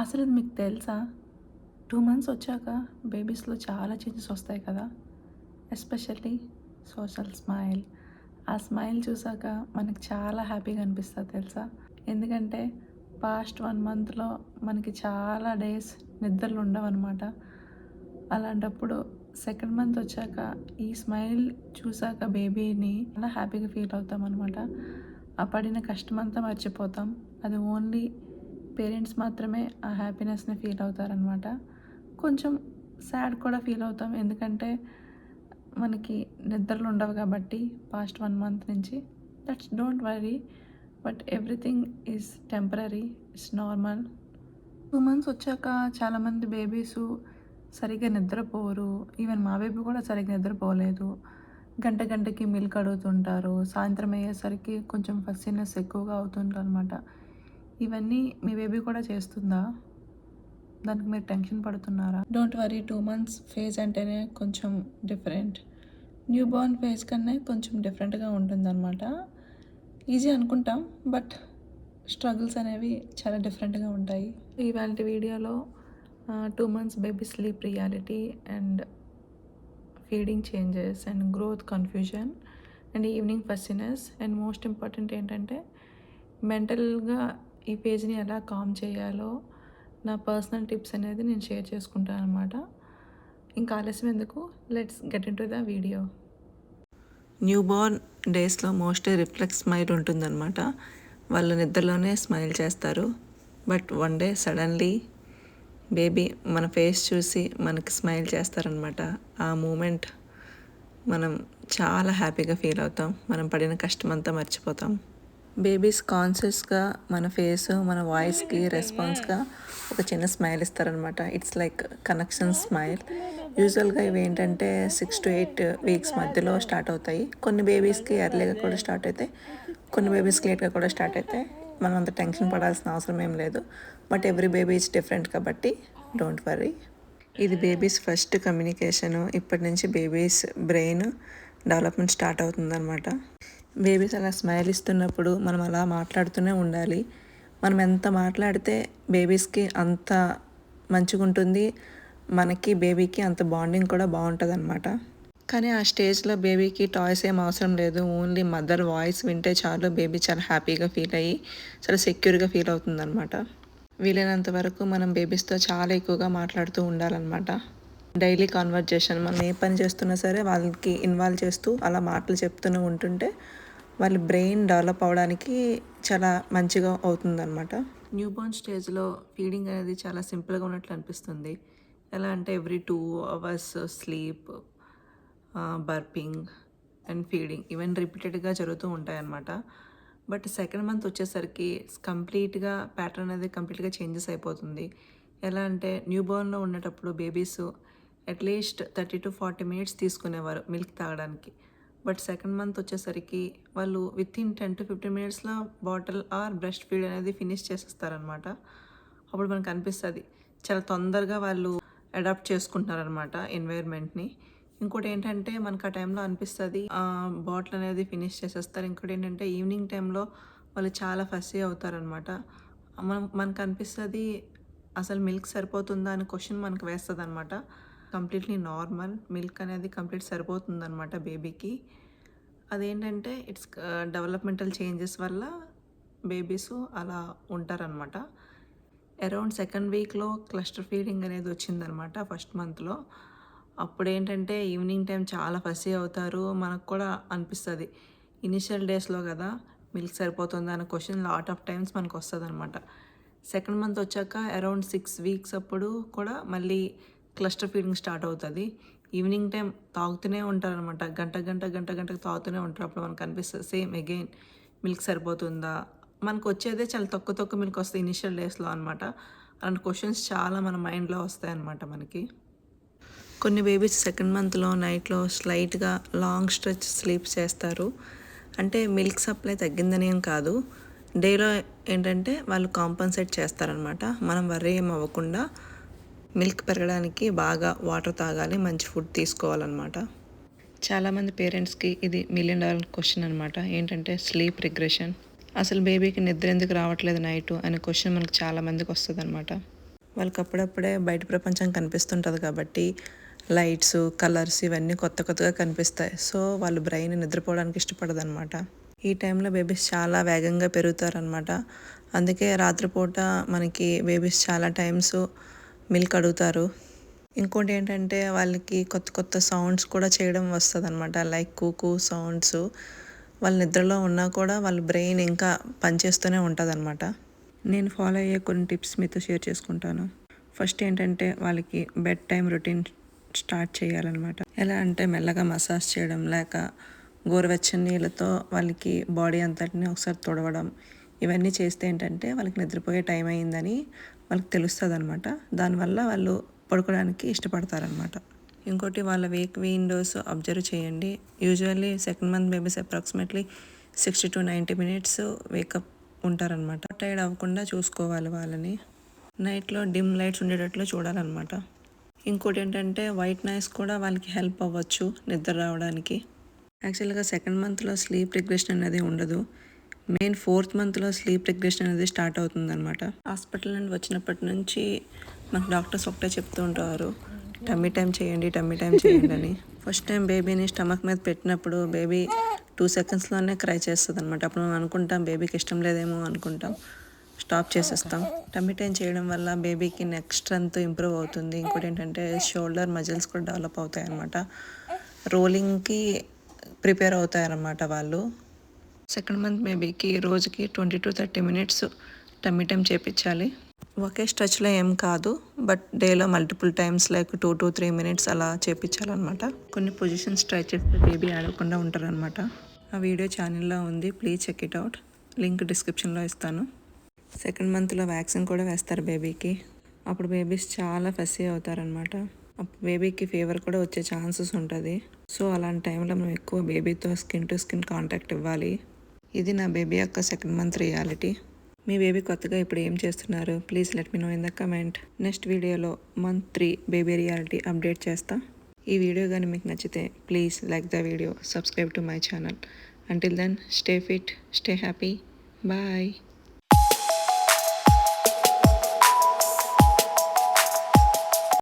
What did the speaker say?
అసలు ఇది మీకు తెలుసా? 2 మంత్స్ వచ్చాక బేబీస్‌లో చాలా చేంజెస్ వస్తాయి కదా! Especially social smile. ఆ స్మైల్ చూసాక మనకి చాలా హ్యాపీగా అనిపిస్తది తెలుసా? ఎందుకంటే పాస్ట్ 1 మంత్‌లో మనకి చాలా డేస్ నిద్రలు ఉండవనమాట. అలాంటప్పుడు సెకండ్ మంత్ వచ్చాక ఈ స్మైల్ చూసాక బేబీని చాలా హ్యాపీగా ఫీల్ అవుతామనమాట. ఆ పడిన కష్టమంతా మర్చిపోతాం. అది ఓన్లీ పేరెంట్స్ మాత్రమే ఆ హ్యాపీనెస్‌ని ఫీల్ అవుతారనమాట. కొంచెం సాడ్ కూడా ఫీల్ అవుతాం. ఎందుకంటే మనకి నిద్రలు ఉండవు కాబట్టి పాస్ట్ 1 మంత్ నుంచి. Don't worry. But everything is temporary. It's normal. 2 months వచ్చాక చాలామంది బేబీసు సరిగ్గా నిద్రపోరు. ఈవెన్ మా బేబీ కూడా సరిగ్గా నిద్రపోలేదు. గంట గంటకి మిల్క్ అడుగుతుంటారు. సాయంత్రం అయ్యేసరికి కొంచెం ఫస్సీనెస్ ఎక్కువగా అవుతుందనమాట. ఇవన్నీ మీ బేబీ కూడా చేస్తుందా? దానికి మీరు టెన్షన్ పడుతున్నారా? Don't worry. 2 మంత్స్ ఫేజ్ అంటేనే కొంచెం డిఫరెంట్. న్యూ బోర్న్ ఫేజ్ కన్నా కొంచెం డిఫరెంట్గా ఉంటుందన్నమాట. ఈజీ అనుకుంటాం బట్ స్ట్రగుల్స్ అనేవి చాలా డిఫరెంట్గా ఉంటాయి. ఇవాల్టి వీడియోలో 2 months baby sleep reality and feeding changes and growth confusion and evening fussiness and most important ఏంటంటే మెంటల్గా ఈ పేజ్ని ఎలా కామ్ చేయాలో నా పర్సనల్ టిప్స్ అనేది నేను షేర్ చేసుకుంటాను అనమాట. ఇంకా ఆలస్యం ఎందుకు, let's get in to the video. New Born డేస్లో మోస్ట్లీ రిఫ్లెక్స్ స్మైల్ ఉంటుందన్నమాట. వాళ్ళు నిద్రలోనే స్మైల్ చేస్తారు. But one day suddenly baby మన ఫేస్ చూసి మనకి స్మైల్ చేస్తారనమాట. ఆ మూమెంట్ మనం చాలా హ్యాపీగా ఫీల్ అవుతాం. మనం పడిన కష్టం అంతా మర్చిపోతాం. బేబీస్ కాన్షియస్గా మన ఫేస్ మన వాయిస్కి రెస్పాన్స్గా ఒక చిన్న స్మైల్ ఇస్తారనమాట. It's like connection smile. యూజువల్గా ఇవి ఏంటంటే 6 to 8 వీక్స్ మధ్యలో స్టార్ట్ అవుతాయి. కొన్ని బేబీస్కి ఎర్లీగా కూడా స్టార్ట్ అవుతాయి, కొన్ని బేబీస్కి లేట్గా కూడా స్టార్ట్ అవుతాయి. మనం అంత టెన్షన్ పడాల్సిన అవసరం ఏం లేదు. But every baby is different కాబట్టి డోంట్ వర్రీ. ఇది బేబీస్ ఫస్ట్ కమ్యూనికేషను. ఇప్పటి నుంచి బేబీస్ బ్రెయిన్ డెవలప్మెంట్ స్టార్ట్ అవుతుందన్నమాట. బేబీస్ అలా స్మైల్ ఇస్తున్నప్పుడు మనం అలా మాట్లాడుతూనే ఉండాలి. మనం ఎంత మాట్లాడితే బేబీస్కి అంత మంచిగా ఉంటుంది, మనకి బేబీకి అంత బాండింగ్ కూడా బాగుంటుంది అనమాట. కానీ ఆ స్టేజ్లో బేబీకి టాయ్స్ ఏం అవసరం లేదు. ఓన్లీ మదర్ వాయిస్ వింటే చాలు, బేబీ చాలా హ్యాపీగా ఫీల్ అయ్యి చాలా సెక్యూర్గా ఫీల్ అవుతుంది అనమాట. వీలైనంత వరకు మనం బేబీస్తో చాలా ఎక్కువగా మాట్లాడుతూ ఉండాలన్నమాట. డైలీ కాన్వర్జేషన్, మనం ఏ పని చేస్తున్నా సరే వాళ్ళకి ఇన్వాల్వ్ చేస్తూ అలా మాటలు చెప్తూనే ఉంటుంటే వాళ్ళ బ్రెయిన్ డెవలప్ అవ్వడానికి చాలా మంచిగా అవుతుందన్నమాట. న్యూ బోర్న్ స్టేజ్లో ఫీడింగ్ అనేది చాలా సింపుల్గా ఉన్నట్లు అనిపిస్తుంది. ఎలా అంటే every 2 hours sleep, burping and feeding even రిపీటెడ్గా జరుగుతూ ఉంటాయన్నమాట. బట్ సెకండ్ మంత్ వచ్చేసరికి కంప్లీట్గా ప్యాటర్న్ అనేది కంప్లీట్గా చేంజెస్ అయిపోతుంది. ఎలా అంటే న్యూ బోర్న్లో ఉండేటప్పుడు బేబీస్ అట్లీస్ట్ 30 to 40 minutes తీసుకునేవారు మిల్క్ తాగడానికి. బట్ సెకండ్ మంత్ వచ్చేసరికి వాళ్ళు వితిన్ 10 to 15 minutesలో బాటిల్ ఆర్ బ్రెస్ట్ ఫీడ్ అనేది ఫినిష్ చేసేస్తారనమాట. అప్పుడు మనకు అనిపిస్తుంది చాలా తొందరగా వాళ్ళు అడాప్ట్ చేసుకుంటున్నారనమాట ఎన్వైర్న్మెంట్ని. ఇంకోటి ఏంటంటే మనకు ఆ టైంలో అనిపిస్తుంది బాటిల్ అనేది ఫినిష్ చేసేస్తారు. ఇంకోటి ఏంటంటే ఈవినింగ్ టైంలో వాళ్ళు చాలా ఫస్సీ అవుతారనమాట. మనకు అనిపిస్తుంది అసలు మిల్క్ సరిపోతుందా అని క్వశ్చన్ మనకు వేస్తుంది అనమాట. కంప్లీట్లీ నార్మల్, మిల్క్ అనేది కంప్లీట్ సరిపోతుందన్నమాట బేబీకి. అదేంటంటే ఇట్స్ డెవలప్మెంటల్ చేంజెస్ వల్ల బేబీస్ అలా ఉంటారనమాట. అరౌండ్ సెకండ్ వీక్లో క్లస్టర్ ఫీడింగ్ అనేది వచ్చిందనమాట ఫస్ట్ మంత్లో. అప్పుడు ఏంటంటే ఈవినింగ్ టైం చాలా ఫస్సీ అవుతారు. మనకు కూడా అనిపిస్తుంది ఇనిషియల్ డేస్లో కదా మిల్క్ సరిపోతుందా అనే క్వశ్చన్ లాట్ ఆఫ్ టైమ్స్ మనకు వస్తుంది అనమాట. సెకండ్ మంత్ వచ్చాక అరౌండ్ 6 weeks అప్పుడు కూడా మళ్ళీ క్లస్టర్ ఫీడింగ్ స్టార్ట్ అవుతుంది. ఈవినింగ్ టైం తాగుతూనే ఉంటారనమాట. గంటకు తాగుతూనే ఉంటారు. అప్పుడు మనకు అనిపిస్తుంది సేమ్ అగైన్ మిల్క్ సరిపోతుందా. మనకు వచ్చేదే చాలా తక్కువ మిల్క్ వస్తాయి ఇనిషియల్ డేస్లో అనమాట. అలాంటి క్వశ్చన్స్ చాలా మన మైండ్లో వస్తాయి అన్నమాట మనకి. కొన్ని బేబీస్ సెకండ్ మంత్లో నైట్లో స్లైట్గా లాంగ్ స్ట్రెచ్ స్లీప్ చేస్తారు. అంటే మిల్క్ సప్లై తగ్గిందని ఏం కాదు, డేలో ఏంటంటే వాళ్ళు కాంపన్సేట్ చేస్తారనమాట. మనం వర్రీ ఏం అవ్వకుండా మిల్క్ పెరగడానికి బాగా వాటర్ తాగాలి, మంచి ఫుడ్ తీసుకోవాలన్నమాట. చాలామంది పేరెంట్స్కి ఇది $1 million క్వశ్చన్ అనమాట. ఏంటంటే స్లీప్ రిగ్రెషన్. అసలు బేబీకి నిద్ర ఎందుకు రావట్లేదు నైటు అనే క్వశ్చన్ మనకు చాలామందికి వస్తుంది అనమాట. వాళ్ళకి అప్పుడప్పుడే బయట ప్రపంచం కనిపిస్తుంటుంది కాబట్టి లైట్స్, కలర్స్ ఇవన్నీ కొత్త కొత్తగా కనిపిస్తాయి. సో వాళ్ళు బ్రెయిన్ నిద్రపోవడానికి ఇష్టపడదనమాట. ఈ టైంలో బేబీస్ చాలా వేగంగా పెరుగుతారనమాట. అందుకే రాత్రిపూట మనకి బేబీస్ చాలా టైమ్స్ మిల్క్ అడుగుతారు. ఇంకోటి ఏంటంటే వాళ్ళకి కొత్త కొత్త సౌండ్స్ కూడా చేయడం వస్తుందన్నమాట. లైక్ కూకూ సౌండ్స్. వాళ్ళ నిద్రలో ఉన్నా కూడా వాళ్ళ బ్రెయిన్ ఇంకా పనిచేస్తూనే ఉంటుందన్నమాట. నేను ఫాలో అయ్యే కొన్ని టిప్స్ మీతో షేర్ చేసుకుంటాను. ఫస్ట్ ఏంటంటే వాళ్ళకి బెడ్ టైం రొటీన్ స్టార్ట్ చేయాలన్నమాట. ఎలా అంటే మెల్లగా మసాజ్ చేయడం, లేక గోరువెచ్చని నీళ్ళతో వాళ్ళకి బాడీ అంతటిని ఒకసారి తుడవడం, ఇవన్నీ చేస్తే ఏంటంటే వాళ్ళకి నిద్రపోయే టైం అయిందని వాళ్ళకి తెలుస్తుంది అనమాట. దానివల్ల వాళ్ళు పడుకోవడానికి ఇష్టపడతారనమాట. ఇంకోటి వాళ్ళ వేక్ విండోస్ అబ్జర్వ్ చేయండి. Usually second month babies approximately 60 to 90 minutes wake up ఉంటారనమాట. టైర్డ్ అవ్వకుండా చూసుకోవాలి వాళ్ళని. నైట్లో డిమ్ లైట్స్ ఉండేటట్లు చూడాలన్నమాట. ఇంకోటి ఏంటంటే వైట్ నాయిస్ కూడా వాళ్ళకి హెల్ప్ అవ్వచ్చు నిద్ర రావడానికి. యాక్చువల్గా సెకండ్ మంత్లో స్లీప్ రిగ్రెషన్ అనేది ఉండదు. మెయిన్ 4th మంత్లో స్లీప్ రిగ్రెషన్ అనేది స్టార్ట్ అవుతుందన్నమాట. హాస్పిటల్ నుండి వచ్చినప్పటి నుంచి మాకు డాక్టర్స్ ఒకటే చెప్తూ ఉంటారు, టమ్మీ టైం చేయండి అని. ఫస్ట్ టైం బేబీని స్టమక్ మీద పెట్టినప్పుడు బేబీ 2 secondsలోనే క్రై చేస్తుంది అనమాట. అప్పుడు మనం అనుకుంటాం బేబీకి ఇష్టం లేదేమో అనుకుంటాం, స్టాప్ చేసేస్తాం. టమ్మీ టైం చేయడం వల్ల బేబీకి నెక్ స్ట్రెంత్ ఇంప్రూవ్ అవుతుంది. ఇంకోటి ఏంటంటే షోల్డర్ మజిల్స్ కూడా డెవలప్ అవుతాయి అన్నమాట. రోలింగ్కి ప్రిపేర్ అవుతారన్నమాట వాళ్ళు. సెకండ్ మంత్ బేబీకి రోజుకి 20 to 30 minutes టమ్మీ టైం చేయించాలి. ఒకే స్ట్రెచ్లో ఏం కాదు, బట్ డేలో multiple times like 2 to 3 minutes అలా చేయించాలన్నమాట. కొన్ని పొజిషన్స్ ట్రై చేస్తే బేబీ ఆడకుండా ఉంటారనమాట. ఆ వీడియో ఛానల్లో ఉంది, please check it out. Link డిస్క్రిప్షన్లో ఇస్తాను. సెకండ్ మంత్లో వ్యాక్సిన్ కూడా వేస్తారు బేబీకి. అప్పుడు బేబీస్ చాలా ఫస్సీ అవుతారనమాట. అప్పుడు బేబీకి ఫీవర్ కూడా వచ్చే ఛాన్సెస్ ఉంటుంది. సో అలాంటి టైంలో మనం ఎక్కువ బేబీతో స్కిన్ టు స్కిన్ కాంటాక్ట్ ఇవ్వాలి. ఇది నా బేబీ యొక్క సెకండ్ మంత్ రియాలిటీ. మీ బేబీ కొత్తగా ఇప్పుడు ఏం చేస్తున్నారు? Please let me know in the comment. Next వీడియోలో మంత్ 3 బేబీ రియాలిటీ అప్డేట్ చేస్తా. ఈ వీడియో కానీ మీకు నచ్చితే please like the video, subscribe to my channel. Until then stay fit, stay happy, bye.